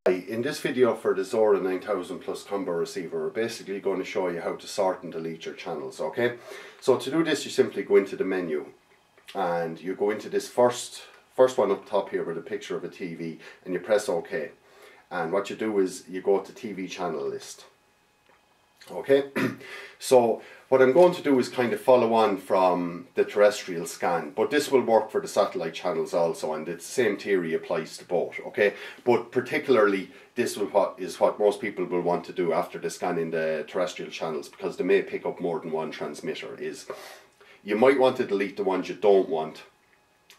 In this video for the Xoro 9000 Plus combo receiver, we're basically going to show you how to sort and delete your channels, okay? So to do this, you simply go into the menu and you go into this first one up top here with a picture of a TV, and you press OK. And what you do is you go to TV channel list. Okay, so what I'm going to do is kind of follow on from the terrestrial scan, but this will work for the satellite channels also, and the same theory applies to both, okay? But particularly this is what most people will want to do after they scan in the terrestrial channels, because they may pick up more than one transmitter. Is you might want to delete the ones you don't want,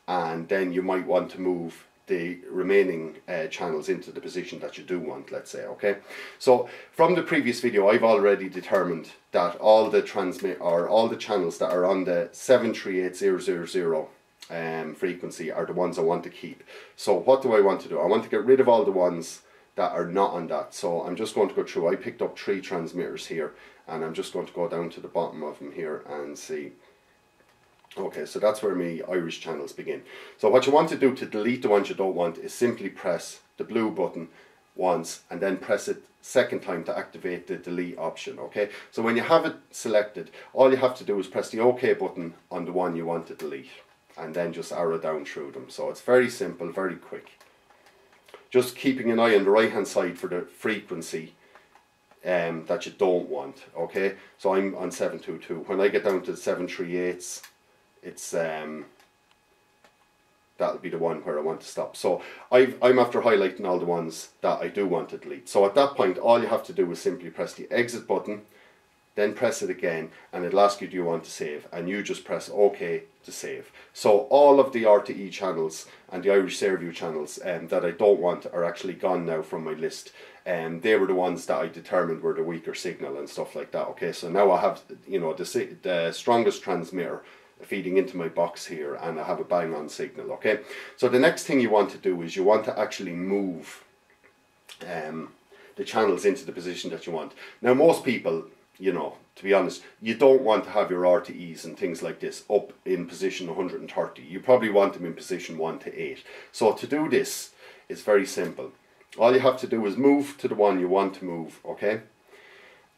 and then you might want to move the remaining channels into the position that you do want, let's say, okay? So from the previous video, I've already determined that all the channels that are on the 738000 frequency are the ones I want to keep. So what do I want to do? I want to get rid of all the ones that are not on that. So I'm just going to go through. I picked up 3 transmitters here, and I'm just going to go down to the bottom of them here and see. Okay, so that's where my Irish channels begin. So what you want to do to delete the ones you don't want is simply press the blue button once and then press it second time to activate the delete option, okay? So when you have it selected, all you have to do is press the OK button on the one you want to delete and then just arrow down through them. So it's very simple, very quick. Just keeping an eye on the right hand side for the frequency that you don't want, okay? So I'm on 722. When I get down to the 738s, it's that'll be the one where I want to stop. So I'm after highlighting all the ones that I do want to delete. So at that point, all you have to do is simply press the exit button, then press it again, and it'll ask you, do you want to save? And you just press OK to save. So all of the RTE channels and the Irish Sairview channels that I don't want are actually gone now from my list. They were the ones that I determined were the weaker signal and stuff like that. Okay, so now I have, you know, the strongest transmitter feeding into my box here, and I have a bang on signal, okay? So the next thing you want to do is you want to actually move the channels into the position that you want. Now most people, you know, to be honest, you don't want to have your RTEs and things like this up in position 130. You probably want them in position 1 to 8. So to do this, it's very simple. All you have to do is move to the one you want to move, okay?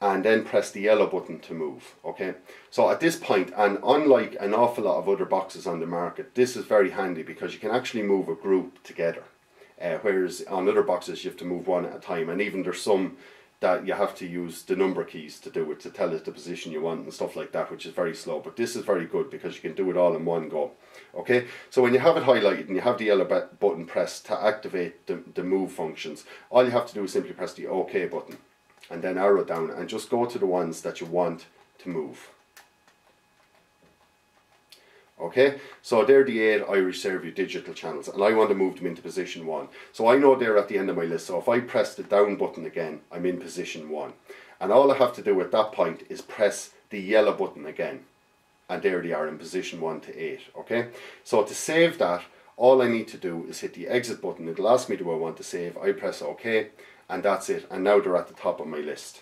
And then press the yellow button to move, okay? So at this point, and unlike an awful lot of other boxes on the market, this is very handy because you can actually move a group together. Whereas on other boxes you have to move one at a time, and even there's some that you have to use the number keys to do it, to tell it the position you want and stuff like that, which is very slow. But this is very good because you can do it all in one go, okay? So when you have it highlighted and you have the yellow button pressed to activate the move functions, all you have to do is simply press the OK button and then arrow down and just go to the ones that you want to move. Okay, so they're the 8 Irish Sairview digital channels, and I want to move them into position 1. So I know they're at the end of my list, so if I press the down button again, I'm in position 1. And all I have to do at that point is press the yellow button again, and there they are in position 1 to 8, okay? So to save that, all I need to do is hit the exit button. It'll ask me, do I want to save? I press OK, and that's it, and now they're at the top of my list.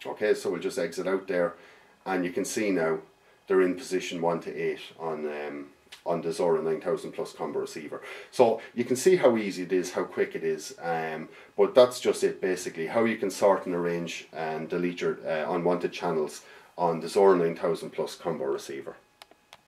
Okay, so we'll just exit out there, and you can see now they're in position 1 to 8 on the Xoro 9000 Plus combo receiver. So you can see how easy it is, how quick it is, but that's just it basically, how you can sort and arrange and delete your unwanted channels on the Xoro 9000 Plus combo receiver.